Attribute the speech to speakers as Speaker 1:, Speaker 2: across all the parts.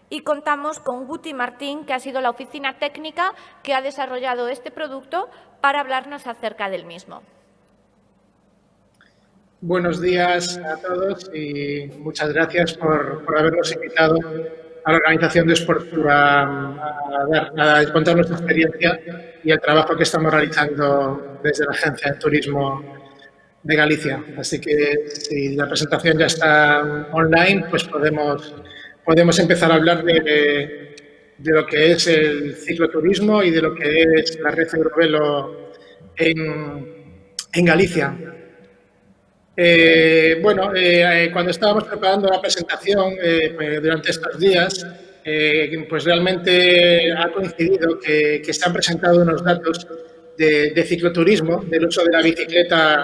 Speaker 1: Y contamos con Guti Martín, que ha sido la oficina técnica que ha desarrollado este producto, para hablarnos acerca del mismo.
Speaker 2: Buenos días a todos y muchas gracias por habernos invitado a la organización de Sportur a contar nuestra experiencia y el trabajo que estamos realizando desde la Agencia de Turismo de Galicia. Así que si la presentación ya está online, pues podemos empezar a hablar de lo que es el cicloturismo y de lo que es la red Eurovelo en Galicia. Cuando estábamos preparando la presentación durante estos días, pues realmente ha coincidido que se han presentado unos datos de cicloturismo, del uso de la bicicleta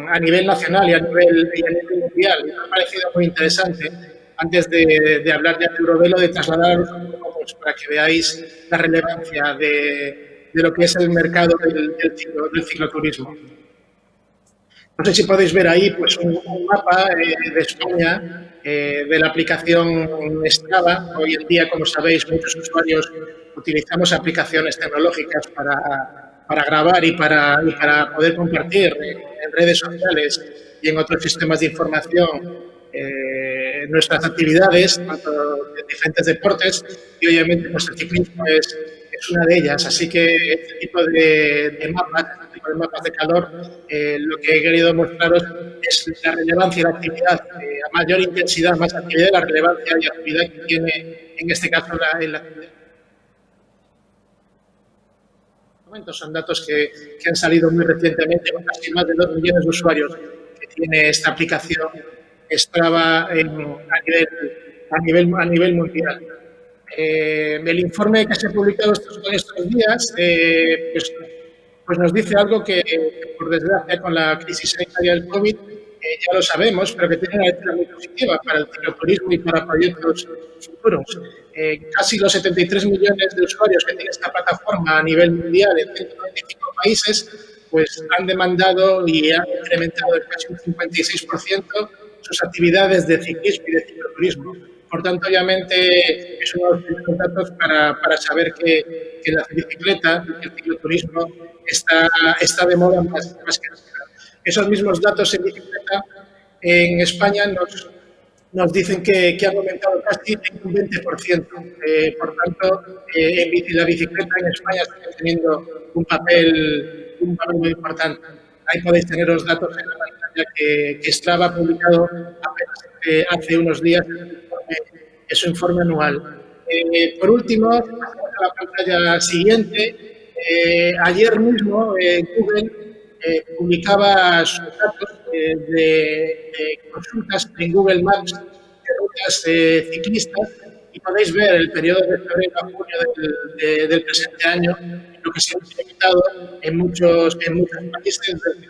Speaker 2: a nivel nacional y a nivel mundial. Y me ha parecido muy interesante, antes de hablar de Eurovelo, de trasladaros un poco pues, para que veáis la relevancia de lo que es el mercado del cicloturismo. No sé si podéis ver ahí pues, un mapa de España, de la aplicación Strava. Hoy en día, como sabéis, muchos usuarios utilizamos aplicaciones tecnológicas para grabar y para poder compartir en redes sociales y en otros sistemas de información nuestras actividades, tanto de diferentes deportes, y obviamente pues, el ciclismo es una de ellas. Así que este tipo de mapas de calor, lo que he querido mostraros es la relevancia de la actividad, a mayor intensidad, más actividad, la relevancia y actividad que tiene, en este caso, la actividad. Son datos que han salido muy recientemente, con casi más de 2 millones de usuarios que tiene esta aplicación Strava a nivel mundial. El informe que se ha publicado estos días pues nos dice algo que, por desgracia, con la crisis sanitaria del COVID, ya lo sabemos, pero que tiene una lectura muy positiva para el cicloturismo y para proyectos futuros. Casi los 73 millones de usuarios que tiene esta plataforma a nivel mundial en 195 países, pues han demandado y han incrementado en casi un 56% sus actividades de ciclismo y de cicloturismo. Por tanto, obviamente, es uno de los primeros datos para saber que la bicicleta y que el cicloturismo está de moda más que nunca. Esos mismos datos en bicicleta en España nos dicen que han aumentado casi en un 20%. Por tanto, la bicicleta en España está teniendo un papel muy importante. Ahí podéis tener los datos en la pantalla que Strava ha publicado apenas hace unos días su informe anual. Por último, pasamos a la pantalla siguiente. Ayer mismo Google publicaba sus datos de consultas en Google Maps de rutas ciclistas y podéis ver el periodo de febrero a junio del presente año, lo que se ha implementado en muchos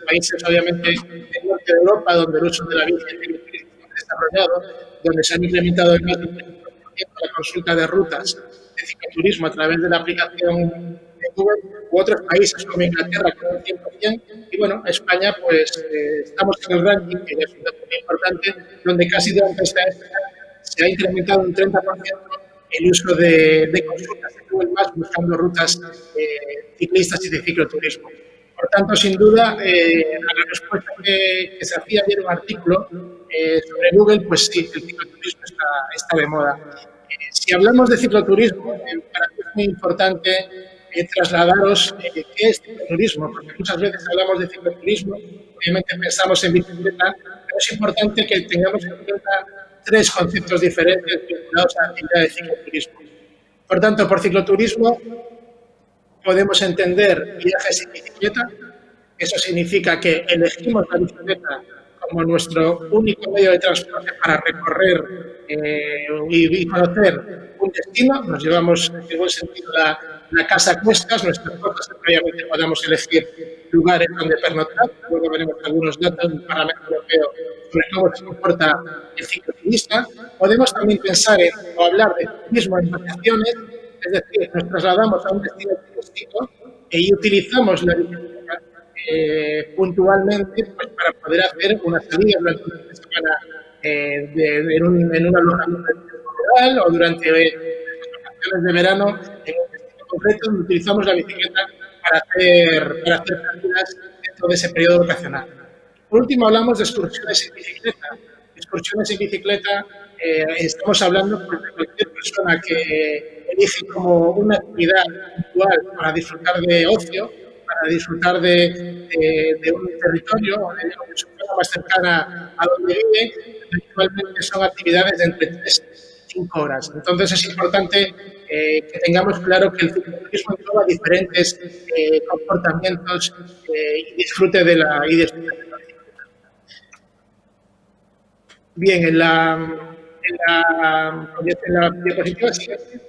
Speaker 2: países obviamente del norte de Europa, donde el uso de la bici se ha desarrollado, donde se han implementado en más de la consulta de rutas de cicloturismo a través de la aplicación de Google, u otros países como Inglaterra con un 100%, y bueno, España pues estamos en el ranking, que es un dato muy importante, donde casi durante esta época se ha incrementado un 30% el uso de consultas de Google Maps buscando rutas ciclistas y de cicloturismo. Por tanto, sin duda, a la respuesta que se hacía ayer un artículo sobre Google, pues sí, el cicloturismo está de moda. Si hablamos de cicloturismo, para mí es muy importante trasladaros qué es cicloturismo, porque muchas veces hablamos de cicloturismo, obviamente pensamos en bicicleta, pero es importante que tengamos en cuenta 3 conceptos diferentes vinculados a la actividad de cicloturismo. Por tanto, por cicloturismo podemos entender viajes en bicicleta. Eso significa que elegimos la bicicleta como nuestro único medio de transporte para recorrer y conocer un destino. Nos llevamos, en buen sentido, la casa a cuestas, nuestras cosas, que obviamente podamos elegir lugares donde pernoctar. Luego veremos algunos datos del Parlamento Europeo sobre cómo se comporta el cicloturista. Podemos también pensar o hablar de turismo en vacaciones, es decir, nos trasladamos a un destino turístico y utilizamos la bicicleta puntualmente pues, para poder hacer una salida durante una semana en un alojamiento general o durante las vacaciones de verano en un destino concreto donde utilizamos la bicicleta para hacer prácticas dentro de ese periodo vacacional. Por último, hablamos de excursiones en bicicleta. Excursiones en bicicleta, estamos hablando pues, de cualquier persona que elige como una actividad puntual para disfrutar de ocio, para disfrutar de un territorio o de su zona más cercana a donde vive, habitualmente son actividades de entre 3 y 5 horas. Entonces, es importante que tengamos claro que el cicloturismo engloba diferentes comportamientos y disfrute de la bicicleta. Bien, en la diapositiva siguiente,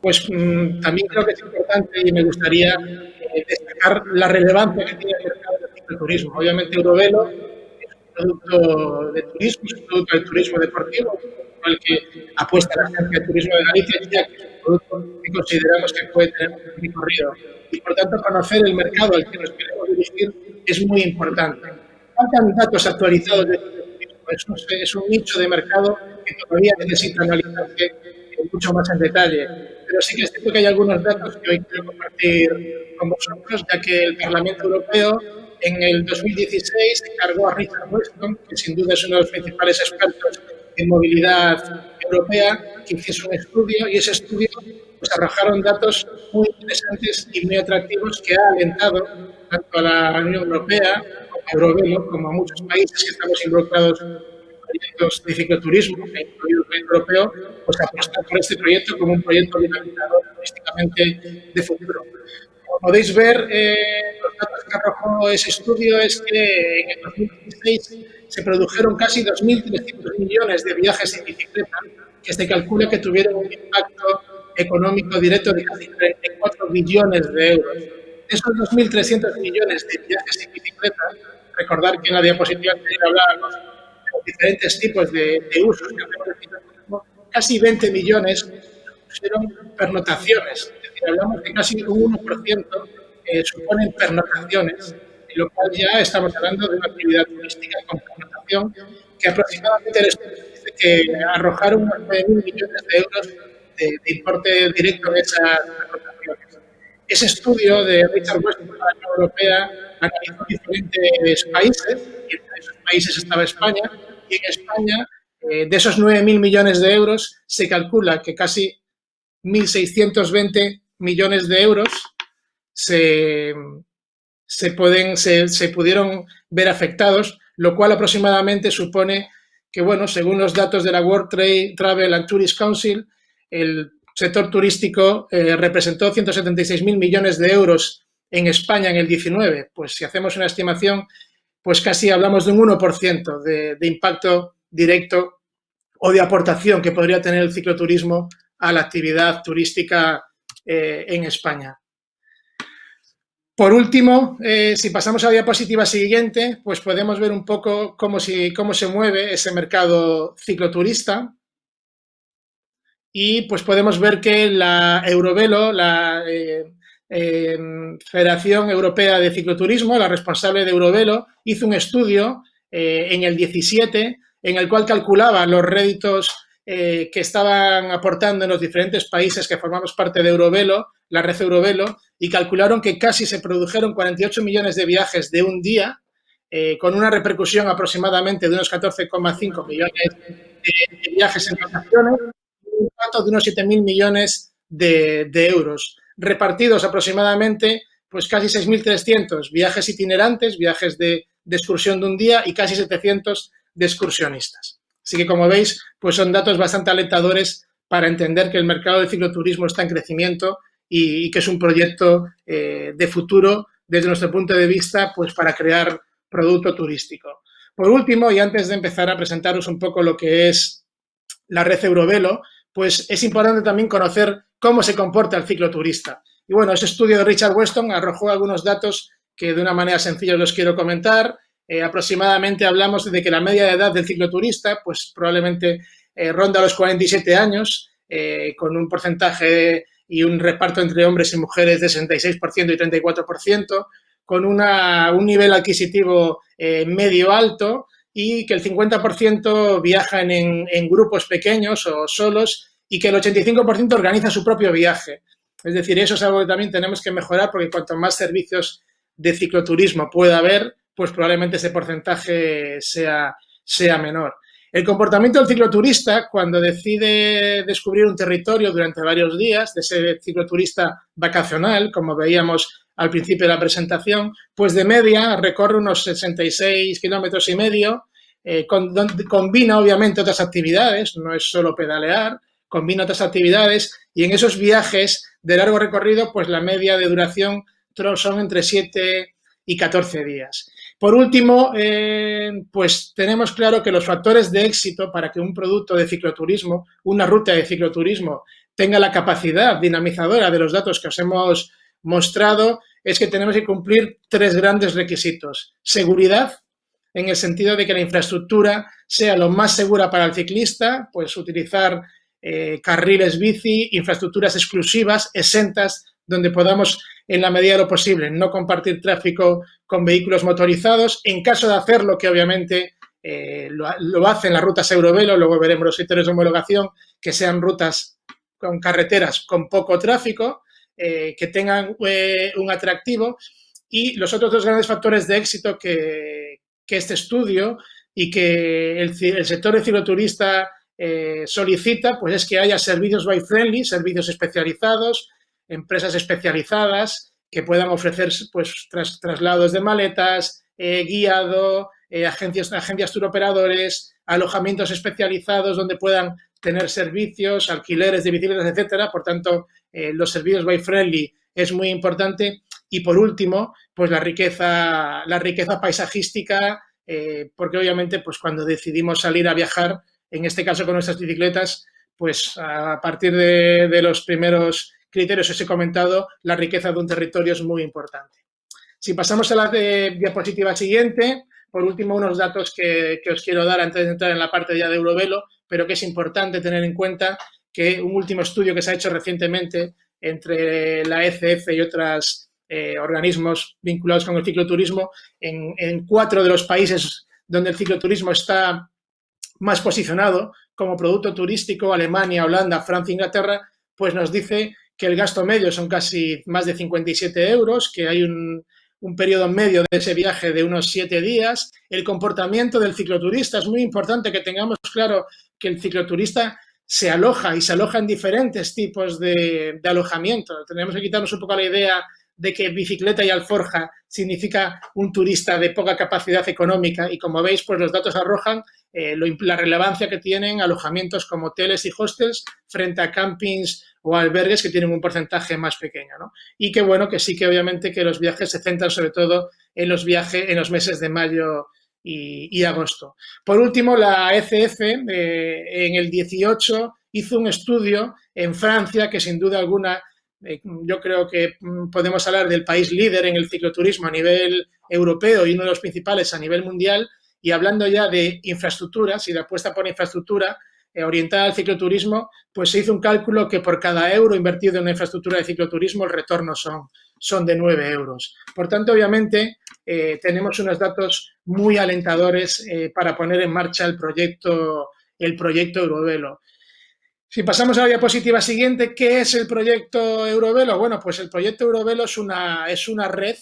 Speaker 2: pues también creo que es importante y me gustaría destacar la relevancia que tiene el mercado del cicloturismo. Obviamente, Eurovelo es un producto de turismo, es un producto del turismo deportivo, al que apuesta la Agencia de Turismo de Galicia, ya que es un producto que consideramos que puede tener un recorrido. Y, por tanto, conocer el mercado al que nos queremos dirigir es muy importante. Faltan datos actualizados de es un nicho de mercado que todavía necesita analizarse mucho más en detalle. Pero sí que es cierto que hay algunos datos que hoy quiero compartir con vosotros, ya que el Parlamento Europeo en el 2016 encargó a Richard Weston, que sin duda es uno de los principales expertos en movilidad europea, que hiciese un estudio y ese estudio pues, arrojaron datos muy interesantes y muy atractivos que ha alentado tanto a la Unión Europea Eurovelo, como a muchos países que estamos involucrados en proyectos de cicloturismo, incluido el proyecto europeo, pues apostar por este proyecto como un proyecto dinamizador turísticamente de futuro. Como podéis ver, los datos que arrojó ese estudio es que en el 2016 se produjeron casi 2.300 millones de viajes en bicicleta, que se calcula que tuvieron un impacto económico directo de casi 34 billones de euros. De esos 2.300 millones de viajes en bicicleta, recordar que en la diapositiva anterior hablábamos de los diferentes tipos de usos que hacemos del cicloturismo, casi 20 millones pusieron pernotaciones. Es decir, hablamos de casi un 1% suponen pernotaciones, en lo cual ya estamos hablando de una actividad turística con pernotación que aproximadamente el estudio dice que arrojaron unos 9.000 millones de euros de importe directo de esas pernotaciones. Ese estudio de Richard Weston para la Unión Europea analizó diferentes países, y entre esos países estaba España, y en España, de esos 9.000 millones de euros, se calcula que casi 1.620 millones de euros se pudieron ver afectados, lo cual aproximadamente supone que, bueno, según los datos de la World Travel and Tourist Council, el sector turístico representó 176.000 millones de euros en España en el 19. Pues si hacemos una estimación, pues casi hablamos de un 1% de impacto directo o de aportación que podría tener el cicloturismo a la actividad turística en España. Por último, si pasamos a la diapositiva siguiente, pues podemos ver un poco cómo se mueve ese mercado cicloturista. Y pues podemos ver que la Eurovelo, la Federación Europea de Cicloturismo, la responsable de Eurovelo, hizo un estudio en el 17 en el cual calculaba los réditos que estaban aportando en los diferentes países que formamos parte de Eurovelo, la red Eurovelo, y calcularon que casi se produjeron 48 millones de viajes de un día, con una repercusión aproximadamente de unos 14,5 millones de viajes en vacaciones, un impacto de unos 7.000 millones de euros, repartidos aproximadamente pues casi 6.300 viajes itinerantes, viajes de excursión de un día y casi 700 de excursionistas. Así que, como veis, pues son datos bastante alentadores para entender que el mercado del cicloturismo está en crecimiento y que es un proyecto de futuro desde nuestro punto de vista pues para crear producto turístico. Por último, y antes de empezar a presentaros un poco lo que es la red Eurovelo, pues es importante también conocer cómo se comporta el cicloturista. Y bueno, ese estudio de Richard Weston arrojó algunos datos que de una manera sencilla los quiero comentar. Aproximadamente hablamos de que la media de edad del cicloturista pues probablemente ronda los 47 años, con un porcentaje y un reparto entre hombres y mujeres de 66% y 34%, con un nivel adquisitivo medio alto y que el 50% viajan en grupos pequeños o solos y que el 85% organiza su propio viaje. Es decir, eso es algo que también tenemos que mejorar porque cuanto más servicios de cicloturismo pueda haber, pues probablemente ese porcentaje sea menor. El comportamiento del cicloturista, cuando decide descubrir un territorio durante varios días, de ese cicloturista vacacional, como veíamos al principio de la presentación, pues de media recorre unos 66,5 kilómetros, combina obviamente otras actividades, no es solo pedalear, combina otras actividades y en esos viajes de largo recorrido, pues la media de duración son entre 7 y 14 días. Por último, pues tenemos claro que los factores de éxito para que un producto de cicloturismo, una ruta de cicloturismo, tenga la capacidad dinamizadora de los datos que os hemos mostrado, es que tenemos que cumplir 3 grandes requisitos. Seguridad, en el sentido de que la infraestructura sea lo más segura para el ciclista, pues utilizar carriles bici, infraestructuras exclusivas, exentas, donde podamos, en la medida de lo posible, no compartir tráfico con vehículos motorizados. En caso de hacerlo, que obviamente lo hacen las rutas Eurovelo, luego veremos los criterios de homologación, que sean rutas con carreteras con poco tráfico, que tengan un atractivo. Y los otros 2 grandes factores de éxito que este estudio y que el sector de cicloturista solicita, pues es que haya servicios bike-friendly, servicios especializados, empresas especializadas que puedan ofrecer pues traslados de maletas, guiado, agencias turoperadores, alojamientos especializados donde puedan tener servicios, alquileres de bicicletas, etcétera. Por tanto, los servicios bike-friendly es muy importante. Y por último, pues la riqueza paisajística, porque obviamente pues cuando decidimos salir a viajar, en este caso con nuestras bicicletas, pues a partir de los primeros criterios que os he comentado, la riqueza de un territorio es muy importante. Si pasamos a la diapositiva siguiente, por último, unos datos que os quiero dar antes de entrar en la parte ya de Eurovelo, pero que es importante tener en cuenta que un último estudio que se ha hecho recientemente entre la ECF y otros organismos vinculados con el cicloturismo, en 4 de los países donde el cicloturismo está más posicionado como producto turístico, Alemania, Holanda, Francia, Inglaterra, pues nos dice que el gasto medio son casi más de 57 euros, que hay un periodo medio de ese viaje de unos 7 días. El comportamiento del cicloturista es muy importante que tengamos claro que el cicloturista se aloja en diferentes tipos de alojamiento. Tenemos que quitarnos un poco la idea de que bicicleta y alforja significa un turista de poca capacidad económica y, como veis, pues los datos arrojan la relevancia que tienen alojamientos como hoteles y hostels frente a campings o albergues que tienen un porcentaje más pequeño, ¿no? Y que bueno, que sí que obviamente que los viajes se centran sobre todo en los meses de mayo y agosto. Por último, la ECF en el 18 hizo un estudio en Francia que sin duda alguna yo creo que podemos hablar del país líder en el cicloturismo a nivel europeo y uno de los principales a nivel mundial. Y hablando ya de infraestructuras y de apuesta por infraestructura orientada al cicloturismo, pues se hizo un cálculo que por cada euro invertido en una infraestructura de cicloturismo el retorno son de 9 euros. Por tanto, obviamente, tenemos unos datos muy alentadores para poner en marcha el proyecto Eurovelo. Si pasamos a la diapositiva siguiente, ¿qué es el proyecto Eurovelo? Bueno, pues el proyecto Eurovelo es una red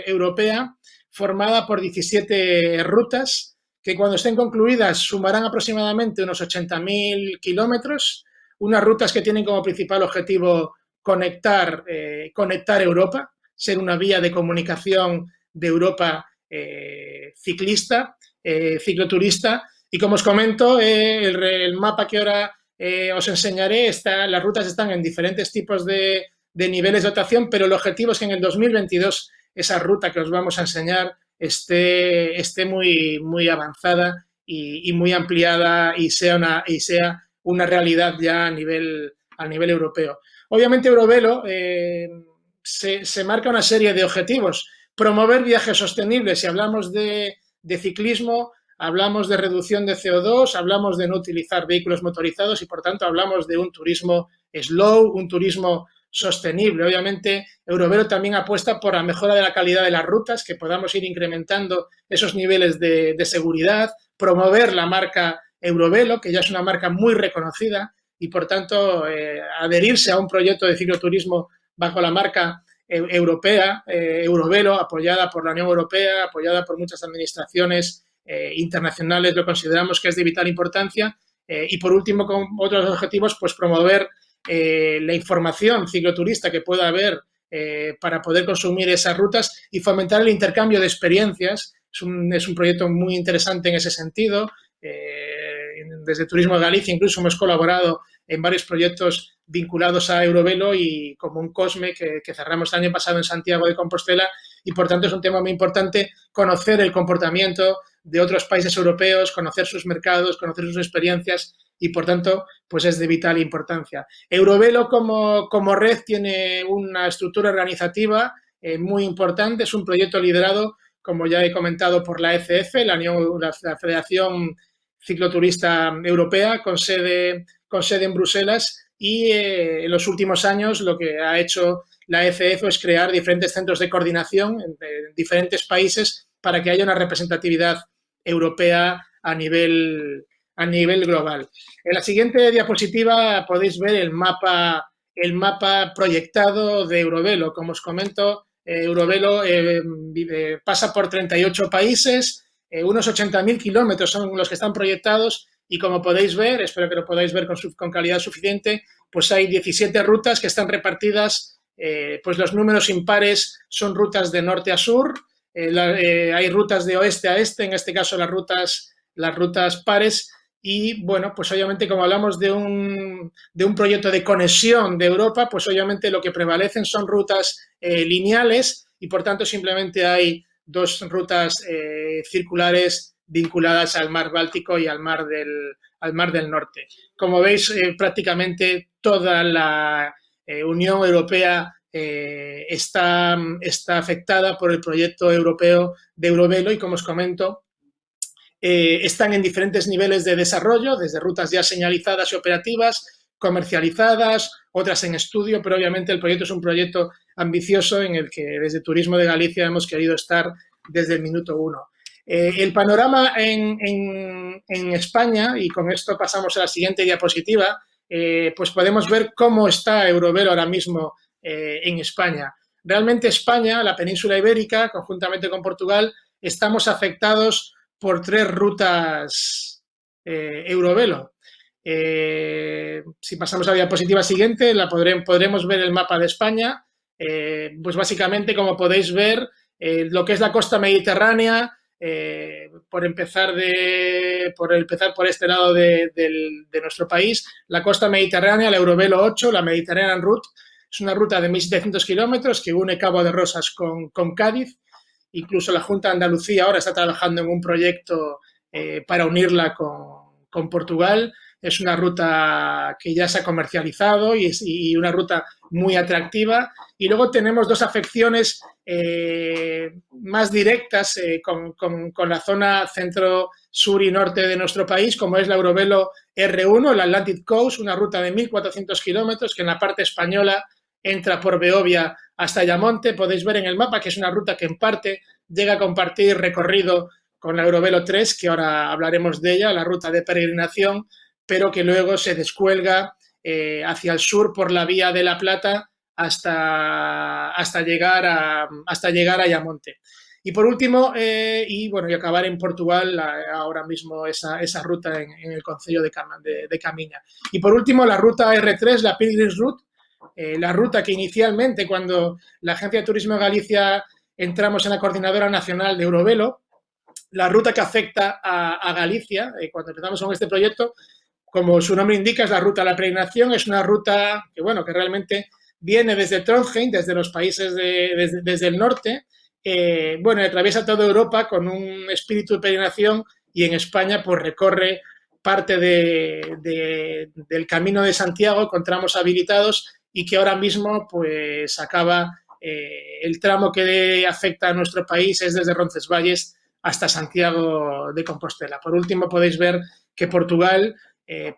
Speaker 2: europea formada por 17 rutas que cuando estén concluidas sumarán aproximadamente unos 80.000 kilómetros, unas rutas que tienen como principal objetivo conectar Europa, ser una vía de comunicación de Europa cicloturista. Y como os comento, el mapa que ahora os enseñaré, las rutas están en diferentes tipos de niveles de dotación, pero el objetivo es que en el 2022 esa ruta que os vamos a enseñar esté muy, muy avanzada y muy ampliada y sea una realidad ya a nivel europeo. Obviamente Eurovelo se marca una serie de objetivos. Promover viajes sostenibles. Si hablamos de ciclismo, hablamos de reducción de CO2, hablamos de no utilizar vehículos motorizados y, por tanto, hablamos de un turismo slow, un turismo sostenible. Obviamente, Eurovelo también apuesta por la mejora de la calidad de las rutas, que podamos ir incrementando esos niveles de seguridad, promover la marca Eurovelo, que ya es una marca muy reconocida, y por tanto adherirse a un proyecto de cicloturismo bajo la marca europea, Eurovelo, apoyada por la Unión Europea, apoyada por muchas administraciones internacionales, lo consideramos que es de vital importancia. Y por último, con otros objetivos, pues promover la información cicloturista que pueda haber para poder consumir esas rutas y fomentar el intercambio de experiencias. Es un proyecto muy interesante en ese sentido. Desde Turismo de Galicia incluso hemos colaborado en varios proyectos vinculados a Eurovelo y como un COSME que cerramos el año pasado en Santiago de Compostela, y por tanto es un tema muy importante conocer el comportamiento de otros países europeos, conocer sus mercados, conocer sus experiencias, y por tanto pues es de vital importancia. Eurovelo como red tiene una estructura organizativa muy importante, es un proyecto liderado, como ya he comentado, por la ECF, la Federación Cicloturista Europea, con sede en Bruselas, y en los últimos años lo que ha hecho la ECF es crear diferentes centros de coordinación en diferentes países para que haya una representatividad europea a nivel global. En la siguiente diapositiva podéis ver el mapa proyectado de Eurovelo. Como os comento, Eurovelo pasa por 38 países, unos 80.000 kilómetros son los que están proyectados, y como podéis ver, espero que lo podáis ver con calidad suficiente, pues hay 17 rutas que están repartidas, pues los números impares son rutas de norte a sur, hay rutas de oeste a este, en este caso las rutas pares, y bueno, pues obviamente como hablamos de un proyecto de conexión de Europa, pues obviamente lo que prevalecen son rutas lineales, y por tanto simplemente hay dos rutas circulares vinculadas al mar Báltico y al mar del Norte. Como veis, prácticamente toda la Unión Europea está afectada por el proyecto europeo de Eurovelo, y como os comento, están en diferentes niveles de desarrollo, desde rutas ya señalizadas y operativas, comercializadas, otras en estudio, pero obviamente el proyecto es un proyecto ambicioso en el que desde Turismo de Galicia hemos querido estar desde el minuto uno. El panorama en España, y con esto pasamos a la siguiente diapositiva, pues podemos ver cómo está Eurovelo ahora mismo en España. Realmente España, la península ibérica, conjuntamente con Portugal, estamos afectados por 3 rutas Eurovelo. Si pasamos a la diapositiva siguiente, podremos ver el mapa de España. Pues básicamente, como podéis ver, lo que es la costa mediterránea, por empezar por este lado de nuestro país, la costa mediterránea, la Eurovelo 8, la Mediterranean Route, es una ruta de 1.700 kilómetros que une Cabo de Rosas con Cádiz. Incluso la Junta de Andalucía ahora está trabajando en un proyecto para unirla con Portugal. Es una ruta que ya se ha comercializado y una ruta muy atractiva. Y luego tenemos dos afecciones más directas con la zona centro, sur y norte de nuestro país, como es la Eurovelo R1, el Atlantic Coast, una ruta de 1.400 kilómetros que en la parte española entra por Beovia hasta Ayamonte. Podéis ver en el mapa que es una ruta que en parte llega a compartir recorrido con la Eurovelo 3, que ahora hablaremos de ella, la ruta de peregrinación, pero que luego se descuelga hacia el sur por la vía de La Plata hasta llegar a Ayamonte. Y por último, y acabar en Portugal ahora mismo esa ruta en el concello de Camiña. Y por último, la ruta R3, la Pilgrims Route, la ruta que inicialmente, cuando la Agencia de Turismo de Galicia entramos en la Coordinadora Nacional de Eurovelo, la ruta que afecta a Galicia, cuando empezamos con este proyecto, como su nombre indica, es la ruta de la peregrinación. Es una ruta que realmente viene desde Trondheim, desde los países desde el norte, atraviesa toda Europa con un espíritu de peregrinación, y en España pues recorre parte del Camino de Santiago con tramos habilitados, y que ahora mismo pues acaba el tramo que afecta a nuestro país es desde Roncesvalles hasta Santiago de Compostela. Por último, podéis ver que Portugal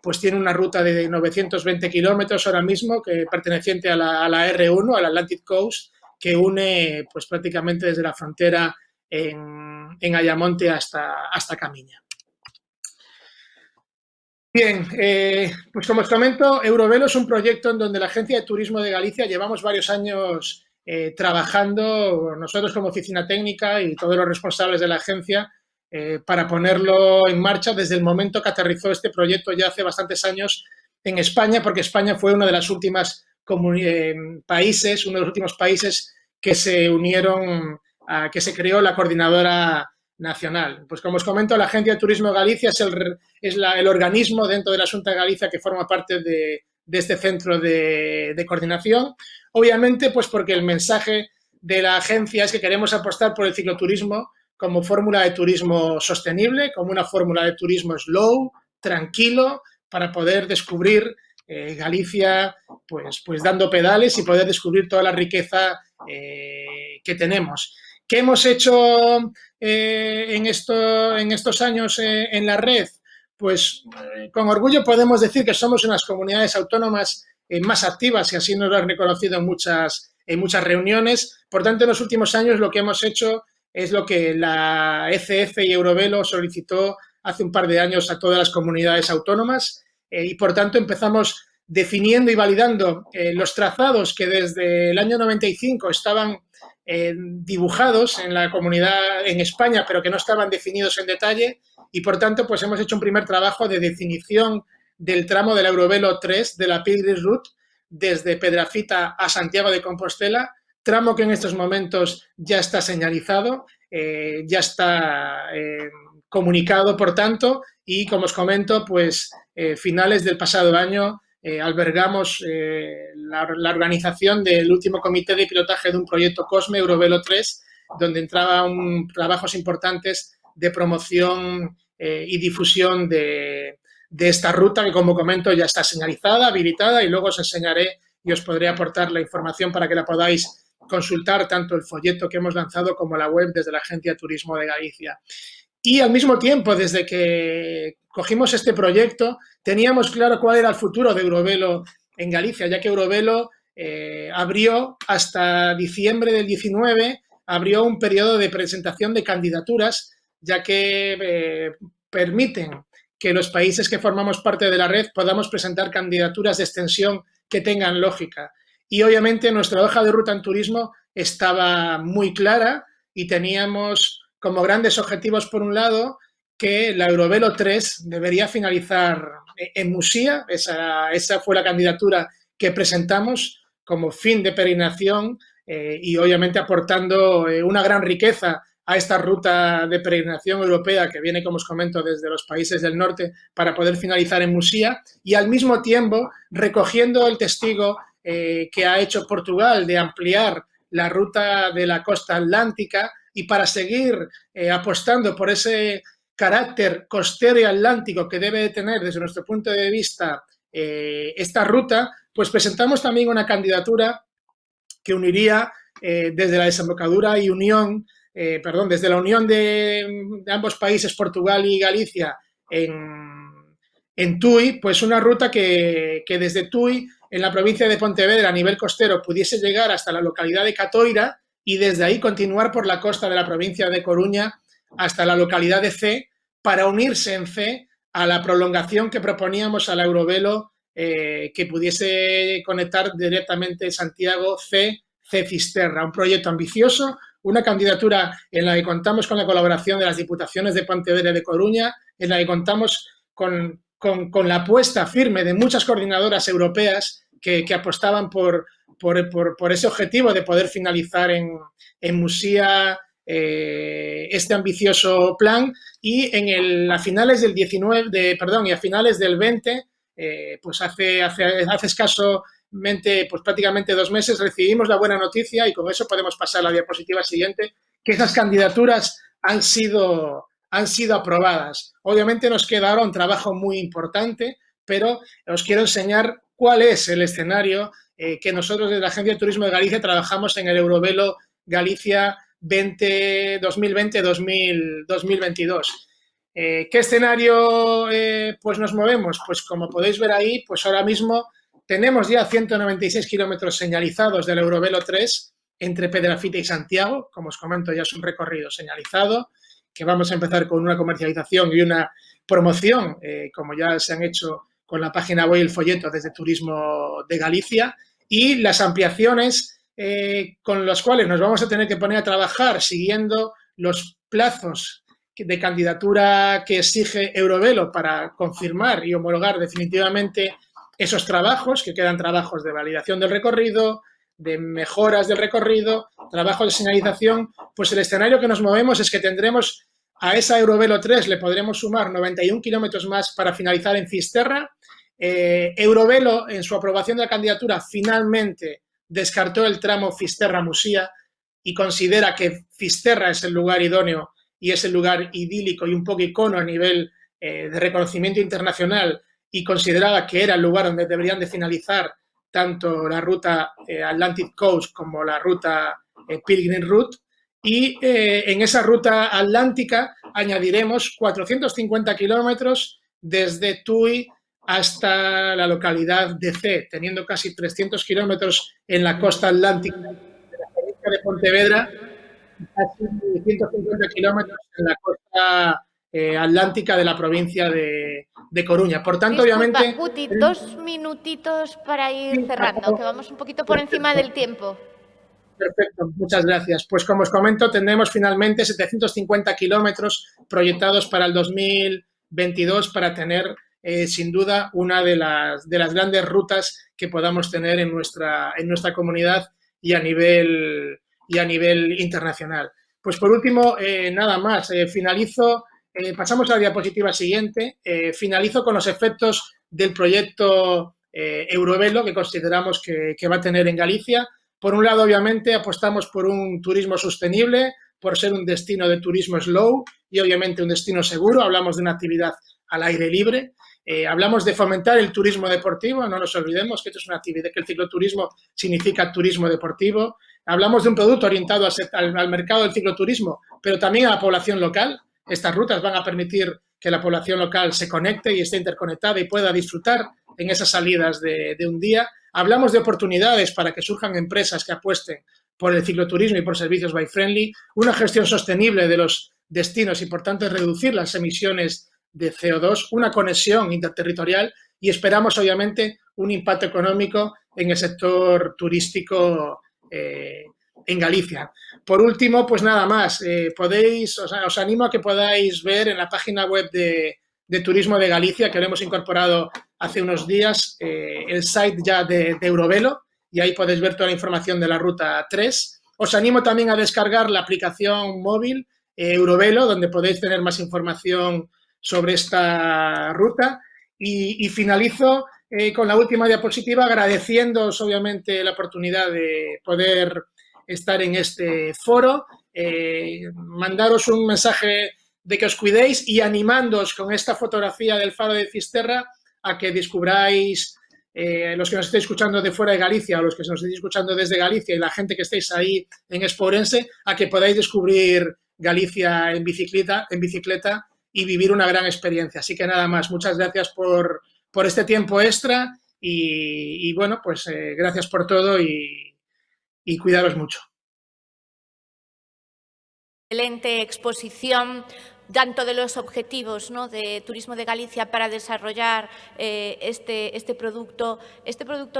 Speaker 2: pues tiene una ruta de 920 kilómetros ahora mismo, que perteneciente a la R1, al Atlantic Coast, que une pues prácticamente desde la frontera en Ayamonte hasta Camiña. Bien, pues como os comento, Eurovelo es un proyecto en donde la Agencia de Turismo de Galicia llevamos varios años trabajando, nosotros como oficina técnica y todos los responsables de la agencia, para ponerlo en marcha desde el momento que aterrizó este proyecto ya hace bastantes años en España, porque España fue uno de los últimos países que se unieron, que se creó la coordinadora nacional. Pues como os comento, la Agencia de Turismo de Galicia es el organismo dentro de la Xunta de Galicia que forma parte de este centro de coordinación. Obviamente, pues porque el mensaje de la agencia es que queremos apostar por el cicloturismo como fórmula de turismo sostenible, como una fórmula de turismo slow, tranquilo, para poder descubrir Galicia pues dando pedales y poder descubrir toda la riqueza que tenemos. ¿Qué hemos hecho en estos años en la red? Pues con orgullo podemos decir que somos unas comunidades autónomas más activas y así nos lo han reconocido en muchas reuniones. Por tanto, en los últimos años lo que hemos hecho es lo que la ECF y Eurovelo solicitó hace un par de años a todas las comunidades autónomas y, por tanto, empezamos definiendo y validando los trazados que desde el año 95 estaban dibujados en la comunidad en España, pero que no estaban definidos en detalle y, por tanto, pues hemos hecho un primer trabajo de definición del tramo del Eurovelo 3 de la Pilgrim Route desde Pedrafita a Santiago de Compostela, tramo que en estos momentos ya está señalizado, ya está comunicado, por tanto, y como os comento, pues finales del pasado año albergamos la organización del último comité de pilotaje de un proyecto COSME Eurovelo 3, donde entraban trabajos importantes de promoción y difusión de esta ruta que, como comento, ya está señalizada, habilitada, y luego os enseñaré y os podré aportar la información para que la podáis consultar, tanto el folleto que hemos lanzado como la web desde la Agencia de Turismo de Galicia. Y al mismo tiempo, desde que cogimos este proyecto, teníamos claro cuál era el futuro de Eurovelo en Galicia, ya que Eurovelo abrió hasta diciembre del 19, abrió un periodo de presentación de candidaturas, ya que permiten que los países que formamos parte de la red podamos presentar candidaturas de extensión que tengan lógica. Y obviamente nuestra hoja de ruta en turismo estaba muy clara y teníamos como grandes objetivos, por un lado, que la Eurovelo 3 debería finalizar en Musía. Esa fue la candidatura que presentamos como fin de peregrinación y obviamente aportando una gran riqueza a esta ruta de peregrinación europea que viene, como os comento, desde los países del norte para poder finalizar en Musía y al mismo tiempo recogiendo el testigo que ha hecho Portugal de ampliar la ruta de la costa atlántica y para seguir apostando por ese carácter costero y atlántico que debe de tener desde nuestro punto de vista esta ruta, pues presentamos también una candidatura que uniría desde la desembocadura y unión, desde la unión de ambos países, Portugal y Galicia, en Tui, pues una ruta que desde Tui, en la provincia de Pontevedra, a nivel costero, pudiese llegar hasta la localidad de Catoira y desde ahí continuar por la costa de la provincia de Coruña hasta la localidad de Cee para unirse en Cee a la prolongación que proponíamos a la Eurovelo que pudiese conectar directamente Santiago, Cee, Fisterra. Un proyecto ambicioso, una candidatura en la que contamos con la colaboración de las diputaciones de Pontevedra y de Coruña, en la que contamos con la apuesta firme de muchas coordinadoras europeas que apostaban por ese objetivo de poder finalizar en Musía este ambicioso plan y a finales del 19, y a finales del 20, pues hace escasamente, pues prácticamente 2 meses, recibimos la buena noticia y con eso podemos pasar a la diapositiva siguiente, que esas candidaturas han sido aprobadas. Obviamente nos queda ahora un trabajo muy importante, pero os quiero enseñar cuál es el escenario que nosotros desde la Agencia de Turismo de Galicia trabajamos en el Eurovelo Galicia 2020-2022. ¿Qué escenario pues nos movemos? Pues como podéis ver ahí, pues ahora mismo tenemos ya 196 kilómetros señalizados del Eurovelo 3 entre Pedrafita y Santiago. Como os comento, ya es un recorrido señalizado, que vamos a empezar con una comercialización y una promoción, como ya se han hecho con la página web y el folleto desde Turismo de Galicia, y las ampliaciones con las cuales nos vamos a tener que poner a trabajar siguiendo los plazos de candidatura que exige Eurovelo para confirmar y homologar definitivamente esos trabajos, que quedan trabajos de validación del recorrido, de mejoras del recorrido, trabajos de señalización. Pues el escenario que nos movemos es que tendremos a esa Eurovelo 3, le podremos sumar 91 kilómetros más para finalizar en Fisterra. Eurovelo, en su aprobación de la candidatura, finalmente descartó el tramo Fisterra-Musía y considera que Fisterra es el lugar idóneo y es el lugar idílico y un poco icono a nivel de reconocimiento internacional, y consideraba que era el lugar donde deberían de finalizar tanto la ruta Atlantic Coast como la ruta Pilgrim Route. Y en esa ruta atlántica añadiremos 450 kilómetros desde Tui hasta la localidad de Cee, teniendo casi 300 kilómetros en la costa atlántica de la provincia de Pontevedra, casi 150 kilómetros en la costa atlántica de la provincia de Coruña. Por tanto,
Speaker 1: disculpa,
Speaker 2: obviamente...
Speaker 1: Guti, 2 minutitos para ir cerrando, que vamos un poquito por encima del tiempo.
Speaker 2: Perfecto, muchas gracias. Pues como os comento, tendremos finalmente 750 kilómetros proyectados para el 2022 para tener, sin duda, una de las grandes rutas que podamos tener en nuestra comunidad y a nivel internacional. Pues por último, nada más, finalizo, pasamos a la diapositiva siguiente, finalizo con los efectos del proyecto Eurovelo que consideramos que va a tener en Galicia. Por un lado, obviamente, apostamos por un turismo sostenible, por ser un destino de turismo slow y, obviamente, un destino seguro. Hablamos de una actividad al aire libre. Hablamos de fomentar el turismo deportivo. No nos olvidemos que esto es una actividad, que el cicloturismo significa turismo deportivo. Hablamos de un producto orientado al mercado del cicloturismo, pero también a la población local. Estas rutas van a permitir que la población local se conecte y esté interconectada y pueda disfrutar en esas salidas de un día. Hablamos de oportunidades para que surjan empresas que apuesten por el cicloturismo y por servicios bike-friendly, una gestión sostenible de los destinos y, por tanto, reducir las emisiones de CO2, una conexión interterritorial y esperamos, obviamente, un impacto económico en el sector turístico en Galicia. Por último, pues nada más, os animo a que podáis ver en la página web de Turismo de Galicia, que lo hemos incorporado hace unos días, el site ya de Eurovelo, y ahí podéis ver toda la información de la ruta 3. Os animo también a descargar la aplicación móvil Eurovelo, donde podéis tener más información sobre esta ruta. Y finalizo con la última diapositiva, agradeciéndoos obviamente la oportunidad de poder estar en este foro, mandaros un mensaje de que os cuidéis y animándoos con esta fotografía del faro de Fisterra a que descubráis, los que nos estéis escuchando de fuera de Galicia o los que nos estéis escuchando desde Galicia y la gente que estéis ahí en Expourense, a que podáis descubrir Galicia en bicicleta y vivir una gran experiencia. Así que nada más, muchas gracias por este tiempo extra y bueno, pues gracias por todo y cuidaros mucho.
Speaker 1: Excelente exposición tanto de los objetivos, ¿no?, de Turismo de Galicia para desarrollar este producto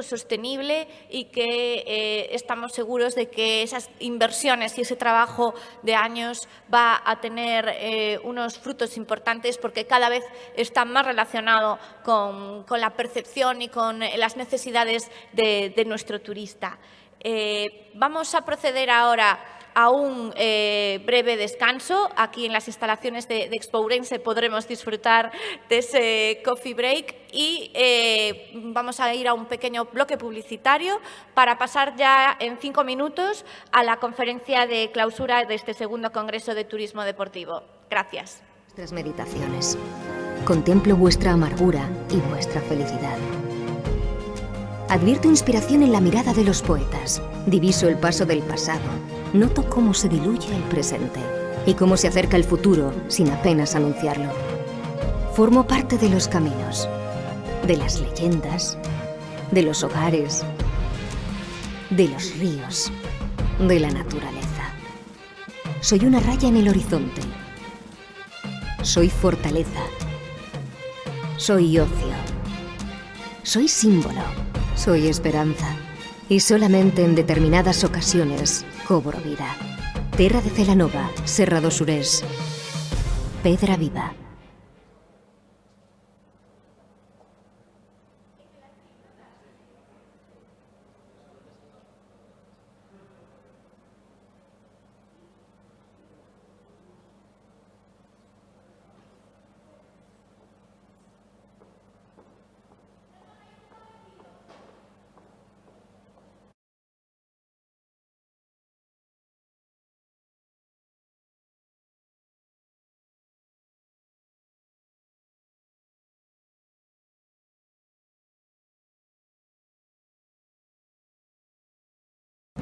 Speaker 1: sostenible y que estamos seguros de que esas inversiones y ese trabajo de años va a tener unos frutos importantes porque cada vez está más relacionado con la percepción y con las necesidades de nuestro turista. Vamos a proceder ahora a un breve descanso. Aquí en las instalaciones de Expourense podremos disfrutar de ese coffee break y vamos a ir a un pequeño bloque publicitario para pasar ya en 5 minutos a la conferencia de clausura de este segundo Congreso de Turismo Deportivo. Gracias.
Speaker 3: Vuestras meditaciones. Contemplo vuestra amargura y vuestra felicidad. Advierto inspiración en la mirada de los poetas. Diviso el paso del pasado. Noto cómo se diluye el presente. y cómo se acerca el futuro sin apenas anunciarlo. Formo parte de los caminos, de las leyendas, de los hogares, de los ríos, de la naturaleza. Soy una raya en el horizonte. Soy fortaleza. Soy ocio. Soy símbolo. Soy esperanza. Y solamente en determinadas ocasiones cobro vida. Terra de Celanova, Serra do Surés. Pedra viva.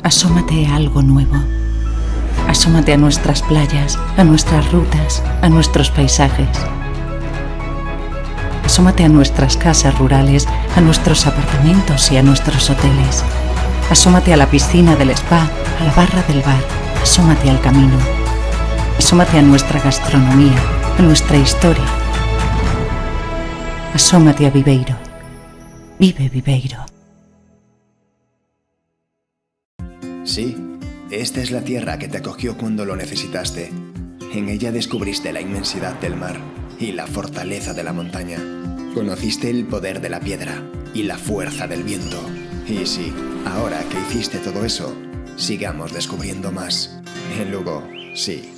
Speaker 4: Asómate a algo nuevo. Asómate a nuestras playas, a nuestras rutas, a nuestros paisajes. Asómate a nuestras casas rurales, a nuestros apartamentos y a nuestros hoteles. Asómate a la piscina del spa, a la barra del bar. Asómate al camino. Asómate a nuestra gastronomía, a nuestra historia. Asómate a Viveiro. Vive Viveiro.
Speaker 5: Sí, esta es la tierra que te acogió cuando lo necesitaste. En ella descubriste la inmensidad del mar y la fortaleza de la montaña. Conociste el poder de la piedra y la fuerza del viento. Y sí, ahora que hiciste todo eso, sigamos descubriendo más. En Lugo, sí.